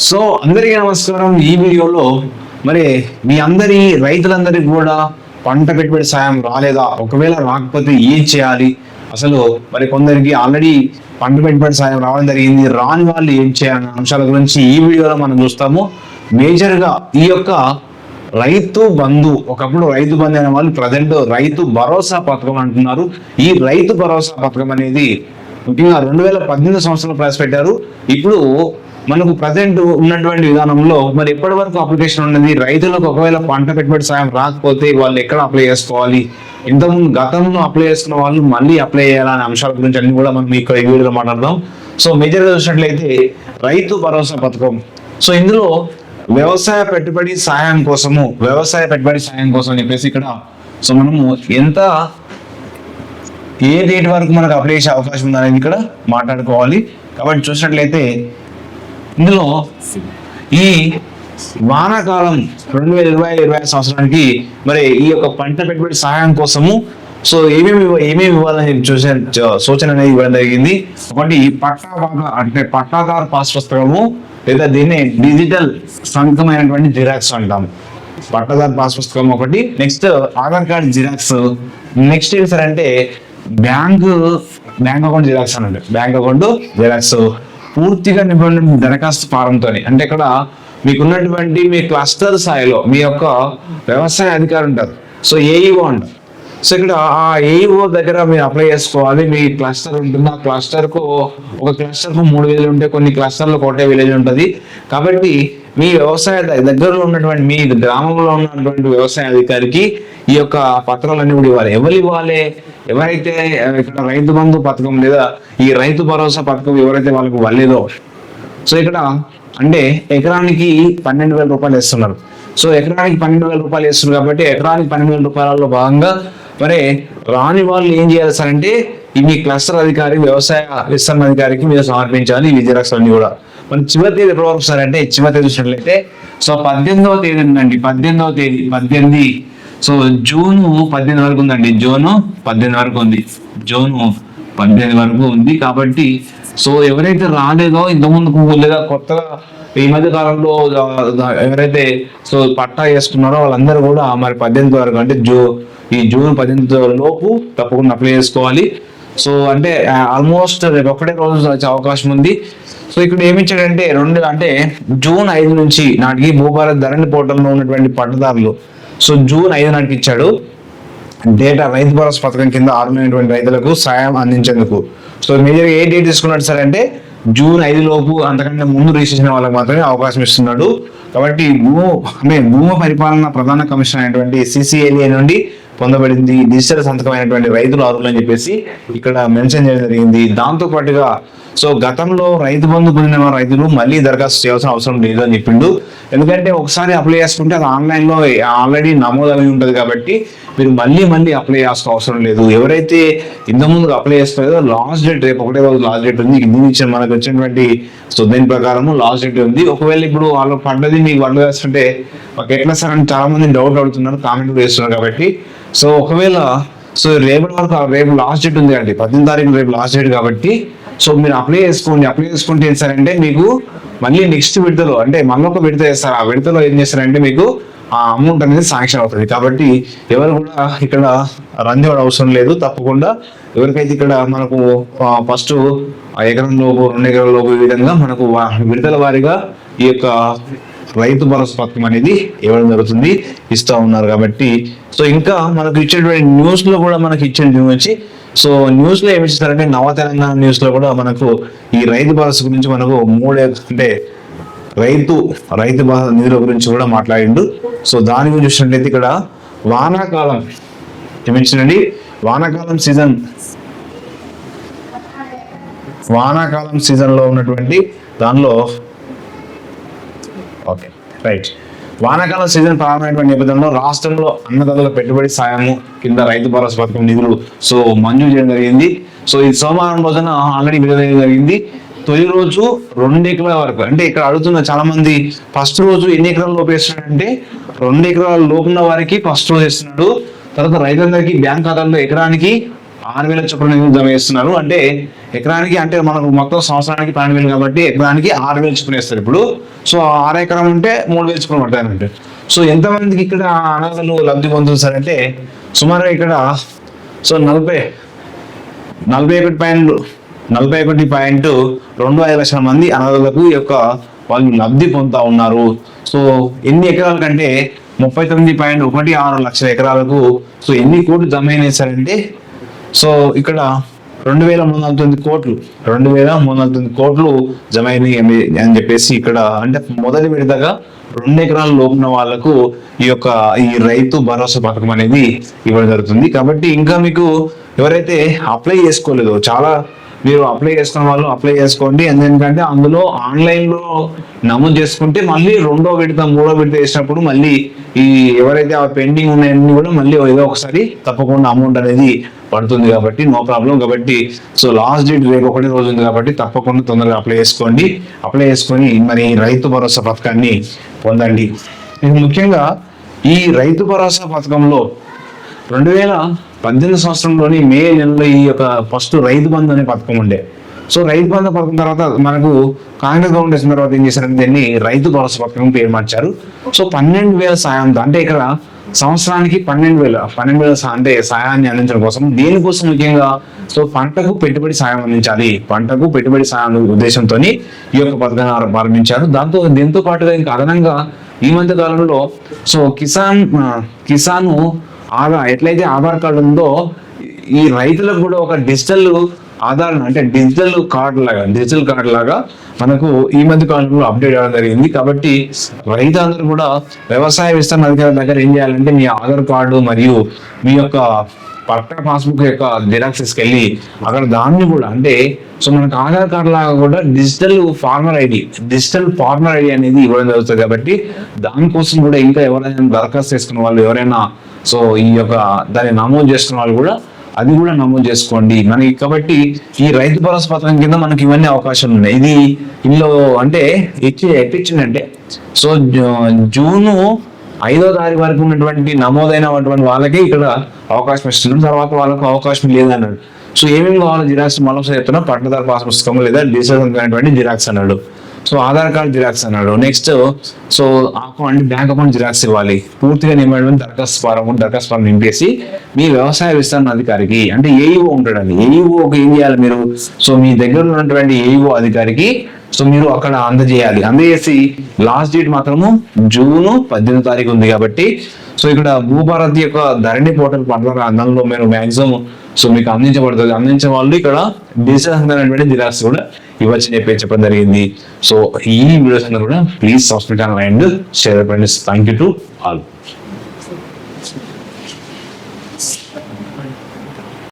So అందరికీ నమస్కారం. ఈ వీడియోలో మరి మీ రైతులందరికీ కూడా పంట పెట్టుబడి సాయం రాలేదా, ఒకవేళ రాకపోతే ఏం చేయాలి, అసలు మరి కొందరికి ఆల్రెడీ పంట పెట్టుబడి సాయం రావడం జరిగింది, రాని వాళ్ళు ఏం చేయాలనే అంశాల గురించి ఈ వీడియోలో మనం చూస్తాము. మేజర్ గా ఈ యొక్క రైతు బంధు, ఒకప్పుడు రైతు బంధు అనే వాళ్ళు ప్రజెంట్ రైతు భరోసా పథకం అంటున్నారు. ఈ రైతు భరోసా పథకం అనేది ముఖ్యంగా 2018 సంవత్సరంలో ప్రవేశపెట్టారు. ఇప్పుడు మనకు ప్రజెంట్ ఉన్నటువంటి విధానంలో మరి ఎప్పటి వరకు అప్లికేషన్ ఉన్నది, రైతులకు ఒకవేళ పంట పెట్టుబడి సాయం రాకపోతే వాళ్ళు ఎక్కడ అప్లై చేసుకోవాలి, ఇంతకుముందు గతంలో అప్లై చేసుకున్న వాళ్ళు మళ్ళీ అప్లై చేయాలనే అంశాల గురించి అన్ని కూడా మనం ఈ వీడియోలో మాట్లాడదాం. సో మేజర్గా చూసినట్లయితే రైతు భరోసా పథకం, సో ఇందులో వ్యవసాయ పెట్టుబడి సాయం కోసము అని చెప్పేసి ఇక్కడ సో మనము ఎంత ఏ డేట్ వరకు మనకు అప్లై చేసే అవకాశం ఉందనేది ఇక్కడ మాట్లాడుకోవాలి. కాబట్టి చూసినట్లయితే ఇందులో ఈ వానాకాలం 2020-2021 సంవత్సరానికి మరి ఈ యొక్క పంట పెట్టుబడి సహాయం కోసము సో ఏమేమి ఇవ్వాలని సూచన అనేది ఇవ్వడం జరిగింది. ఒకటి పట్టాదారు పాస్ పుస్తకము, లేదా దీన్ని డిజిటల్ సంతకమైనటువంటి జిరాక్స్ అంటాము. పట్టాదారు పాస్ పుస్తకం ఒకటి, next Aadhaar card xerox, next ఏం సార్ అంటే బ్యాంక్ అకౌంట్ జిరాక్స్ అనండి. బ్యాంక్ అకౌంట్ జిరాక్స్ పూర్తిగా నిబంధన దరఖాస్తు ఫారంతో, అంటే ఇక్కడ మీకున్నటువంటి మీ క్లస్టర్ స్థాయిలో మీ యొక్క వ్యవసాయ అధికారి ఉంటారు, సో ఏఈఓ అంటారు. సో ఇక్కడ ఆ ఏఈఓ దగ్గర మీరు అప్లై చేసుకోవాలి. మీ క్లస్టర్ ఉంటుంది, ఆ క్లస్టర్కు ఒక క్లస్టర్కు 3 విలేజ్ ఉంటే, కొన్ని క్లస్టర్లో 1 విలేజ్ ఉంటుంది. కాబట్టి మీ వ్యవసాయ దగ్గరలో ఉన్నటువంటి మీ గ్రామంలో ఉన్నటువంటి వ్యవసాయ అధికారికి ఈ యొక్క పత్రాలన్నీ కూడా ఇవ్వాలి. ఎవరు ఇవ్వాలి? ఎవరైతే ఇక్కడ రైతు బంధు పథకం లేదా ఈ రైతు భరోసా పథకం ఎవరైతే వాళ్ళకు వల్లేదో, సో ఇక్కడ అంటే ఎకరానికి 12,000 రూపాయలు వేస్తున్నారు. సో ఎకరానికి 12,000 రూపాయలు వేస్తున్నారు కాబట్టి ఎకరానికి 12,000 రూపాయలలో భాగంగా మరి రాని వాళ్ళు ఏం చేయాలి సార్ అంటే మీ క్లస్టర్ అధికారి, వ్యవసాయ విస్తరణ అధికారికి మీరు సమర్పించాలి ఈ జిరాక్స్ అన్ని కూడా. మన చివరి తేదీ ఎప్పటి వరకు సార్ అంటే చివరి తేదీ చూసినట్లయితే సో 18వ తేదీ ఉందండి. 18 సో జూన్ 18 వరకు ఉందండి. జూన్ 18 వరకు ఉంది. జూన్ 18 వరకు ఉంది. కాబట్టి సో ఎవరైతే రాలేదో ఇంతకుముందుకు లేదా కొత్తగా ఈ మధ్య కాలంలో ఎవరైతే సో పట్టా చేసుకున్నారో వాళ్ళందరూ కూడా మరి 18 వరకు అంటే ఈ జూన్ 18 లోపు తప్పకుండా అప్లై చేసుకోవాలి. సో అంటే ఆల్మోస్ట్ రేపు ఒకటే రోజు వచ్చే అవకాశం ఉంది. సో ఇక్కడ ఏమిచ్చాడంటే జూన్ 5 నుంచి నాటికి భూభారత్ ధరణి పోర్టల్లో ఉన్నటువంటి పట్టదారులు సో జూన్ 5 నాటికి ఇచ్చాడు డేటా రైతు భరోసా పథకం కింద ఆరుమైనటువంటి రైతులకు సాయం అందించేందుకు. సో మేజర్గా ఏ డేట్ తీసుకున్నాడు సార్ అంటే జూన్ 5 లోపు, అంతకంటే ముందు రిజిస్ట్రేషన్ వాళ్ళకి మాత్రమే అవకాశం ఇస్తున్నాడు. కాబట్టి భూమి పరిపాలన ప్రధాన కమిషన్ అయినటువంటి CCLA నుండి పొందబడింది డిజిటల్ సంతకమైనటువంటి రైతులు అర్హులు అని చెప్పేసి ఇక్కడ మెన్షన్ చేయడం జరిగింది. దాంతో పాటుగా సో గతంలో రైతు బంధు పొందిన రైతులు మళ్ళీ దరఖాస్తు చేయాల్సిన అవసరం లేదు అని చెప్పిండు. ఎందుకంటే ఒకసారి అప్లై చేసుకుంటే అది ఆన్లైన్లో ఆల్రెడీ నమోదు అయి ఉంటుంది కాబట్టి మీరు మళ్ళీ అప్లై చేయాల్సిన అవసరం లేదు. ఎవరైతే ఇంతకుముందు అప్లై చేసుకోలేదో లాస్ట్ డేట్ రేపు ఒకటే రోజు లాస్ట్ డేట్ ఉంది. మనకు వచ్చినటువంటి సో దీని ప్రకారము లాస్ట్ డేట్ ఉంది. ఒకవేళ ఇప్పుడు వాళ్ళు పడ్డది మీకు వాళ్ళు వేస్తుంటే మాకు ఎట్లా సార్ అని చాలా మంది డౌట్ అడుగుతున్నారు, కామెంట్ కూడా వేస్తున్నారు. కాబట్టి సో ఒకవేళ సో రేపు లాస్ట్ డేట్ ఉంది అండి, 18 తారీఖు రేపు లాస్ట్ డేట్ కాబట్టి సో మీరు అప్లై చేసుకుంటే ఏం సారంటే మీకు మళ్ళీ నెక్స్ట్ విడతలో అంటే మళ్ళొక విడత చేస్తారు. ఆ విడతలో ఏం చేస్తారంటే మీకు ఆ అమౌంట్ అనేది శాంక్షన్ అవుతుంది. కాబట్టి ఎవరు కూడా ఇక్కడ రంది అవసరం లేదు. తప్పకుండా ఎవరికైతే ఇక్కడ మనకు ఫస్ట్ ఎకరం లోపు 2 ఎకరాల లోపు ఈ విధంగా మనకు విడతల వారీగా ఈ యొక్క రైతు భరోసా పథకం అనేది ఇవ్వడం జరుగుతుంది, ఇస్తూ ఉన్నారు. కాబట్టి సో ఇంకా మనకు ఇచ్చేటువంటి న్యూస్ లో కూడా మనకి ఇచ్చిన గురించి సో న్యూస్ లో ఏమి ఇస్తారంటే నవ తెలంగాణ న్యూస్ లో కూడా మనకు ఈ రైతు భరోసా గురించి మనకు రైతు నిధుల గురించి కూడా మాట్లాడిండు. సో దాని గురించి చూసినట్లయితే ఇక్కడ వానాకాలం ఏమించండి, వానాకాలం సీజన్ లో ఉన్నటువంటి దానిలో ఓకే రైట్ వానాకాలం సీజన్ ప్రారంభమైనటువంటి నేపథ్యంలో రాష్ట్రంలో అన్నదాతల పెట్టుబడి సాయము కింద రైతు భరోసా పథకం నిధులు సో మంజూరు చేయడం జరిగింది. సో ఈ సోమవారం రోజున ఆల్రెడీ విడుదల జరిగింది. తొలి రోజు 2 ఎకరాల వరకు, అంటే ఇక్కడ అడుగుతున్న చాలా మంది ఫస్ట్ రోజు ఎన్ని ఎకరాల లోపు వేస్తున్నాడంటే 2 ఎకరాల లోపున్న వారికి ఫస్ట్ రోజు వేస్తున్నాడు. తర్వాత రైతులందరికీ బ్యాంక్ ఖాతాల్లో ఎకరానికి 6,000 చొప్పున జమ చేస్తున్నారు. అంటే ఎకరానికి, అంటే మనకు మొత్తం సంవత్సరానికి 12,000 కాబట్టి ఎకరానికి 6,000 చొప్పున వేస్తారు ఇప్పుడు. సో 6 ఎకరం ఉంటే 3,000 చొప్పున పడతాయి అంటే. సో ఎంతమందికి ఇక్కడ అనాథలు లబ్ధి పొందుతారంటే సుమారు ఇక్కడ సో 41.25 లక్షల మంది అనాథలకు ఈ యొక్క వాళ్ళు లబ్ధి పొందుతా ఉన్నారు. సో ఎన్ని ఎకరాల కంటే 39.16 లక్షల ఎకరాలకు సో ఎన్ని కోట్లు జమ అయినాయి సో ఇక్కడ 2,309 కోట్లు జమ అయినాయి అని చెప్పేసి ఇక్కడ, అంటే మొదటి విడతగా 2 ఎకరాల లోపున వాళ్ళకు ఈ రైతు భరోసా పథకం అనేది ఇవ్వడం జరుగుతుంది. కాబట్టి ఇంకా మీకు ఎవరైతే అప్లై చేసుకోలేదో, చాలా మీరు అప్లై చేసుకున్న వాళ్ళు అప్లై చేసుకోండి. ఎందుకంటే అందులో ఆన్లైన్ లో నమోదు చేసుకుంటే మళ్ళీ 2వ విడత 3వ విడత వేసినప్పుడు మళ్ళీ ఈ ఎవరైతే ఆ పెండింగ్ ఉన్నాయన్నీ కూడా మళ్ళీ ఏదో ఒకసారి తప్పకుండా అమౌంట్ అనేది పడుతుంది. కాబట్టి నో ప్రాబ్లం. కాబట్టి సో లాస్ట్ డేట్ రేపు 1 రోజు ఉంది కాబట్టి తప్పకుండా తొందరగా అప్లై చేసుకోండి. అప్లై చేసుకొని మరి రైతు భరోసా పథకాన్ని పొందండి. ఇది ముఖ్యంగా ఈ రైతు భరోసా పథకంలో 2018 సంవత్సరంలోని మే నెలలో ఈ యొక్క ఫస్ట్ రైతు బంధు అనే పథకం ఉండే. సో రైతు బంధు పథకం తర్వాత మనకు కాంగ్రెస్ గవర్నమెంట్ వచ్చిన తర్వాత ఏం చేశారంటే దీన్ని రైతు భరోసా పథకం పేరు మార్చారు. సో 12,000 సాయంతో, అంటే ఇక్కడ సంవత్సరానికి 12,000 అంటే సాయాన్ని అందించడం కోసం, దీనికోసం ముఖ్యంగా సో పంటకు పెట్టుబడి సాయం అందించాలి, పంటకు పెట్టుబడి సాయం ఉద్దేశంతో ఈ యొక్క పథకాన్ని ప్రారంభించారు. దీంతో పాటుగా ఇంకా అదనంగా ఈ మధ్య కాలంలో సో కిసాన్ ఎట్లయితే ఆధార్ కార్డు ఉందో ఈ రైతులకు కూడా ఒక డిజిటల్ ఆధార్, అంటే డిజిటల్ కార్డు లాగా మనకు ఈ మధ్య కాలంలో అప్డేట్ అవ్వడం జరిగింది. కాబట్టి రైతులందరూ కూడా వ్యవసాయ విస్తరణ అధికారుల దగ్గర ఏం చేయాలంటే మీ ఆధార్ కార్డు మరియు మీ యొక్క పట్టా పాస్బుక్ యొక్క జిరాక్స్ తీసుకెళ్ళి అక్కడ దాన్ని కూడా, అంటే సో మనకు ఆధార్ కార్డు లాగా కూడా డిజిటల్ ఫార్మర్ ఐడి అనేది ఇవ్వడం జరుగుతుంది. కాబట్టి దానికోసం కూడా ఇంకా ఎవరైనా దరఖాస్తు చేసుకున్న వాళ్ళు, ఎవరైనా సో ఈ యొక్క దాన్ని నమోదు చేసుకున్న వాళ్ళు కూడా అది కూడా నమోదు చేసుకోండి మనకి. కాబట్టి ఈ రైతు భరోసా పథకం కింద మనకి ఇవన్నీ అవకాశాలు ఉన్నాయి. ఇది ఇందులో అంటే ఎట్టిచ్చిందంటే సో జూన్ 5వ తారీఖు వరకు ఉన్నటువంటి నమోదైనటువంటి వాళ్ళకి ఇక్కడ అవకాశం ఇస్తున్నాడు. తర్వాత వాళ్ళకు అవకాశం లేదన్నాడు. సో ఏమేమి కావాలో జిరాక్స్ మళ్ళీ చెప్తున్నా, పట్టదారు పాస్ పుస్తకం లేదా డిజిటల్ జిరాక్స్ అన్నాడు. సో ఆధార్ కార్డు జిరాక్స్ అన్నాడు. Next so bank account xerox ఇవ్వాలి. పూర్తిగా నియమమైన దరఖాస్తు ఫారం నింపేసి మీ వ్యవసాయ విస్తరణ అధికారికి, అంటే ఏఈఓ ఉంటాడండి, ఏఈఓకి ఏం చేయాలి మీరు, సో మీ దగ్గర ఉన్నటువంటి ఏఈఓ అధికారికి సో మీరు అక్కడ అందజేసి లాస్ట్ డేట్ మాత్రము జూన్ 18వ తారీఖు ఉంది. కాబట్టి సో ఇక్కడ భూభారతి యొక్క ధరణి పోర్టల్ పడతారు, అందులో మీరు మ్యాక్సిమం సో మీకు అందించబడుతుంది. అందించే వాళ్ళు ఇక్కడ డిజిటల్ జిరాక్స్ కూడా ఇవ్వచ్చని చెప్పడం జరిగింది. సో ఈ వీడియోస్ కూడా please subscribe and share friends. Thank you to all.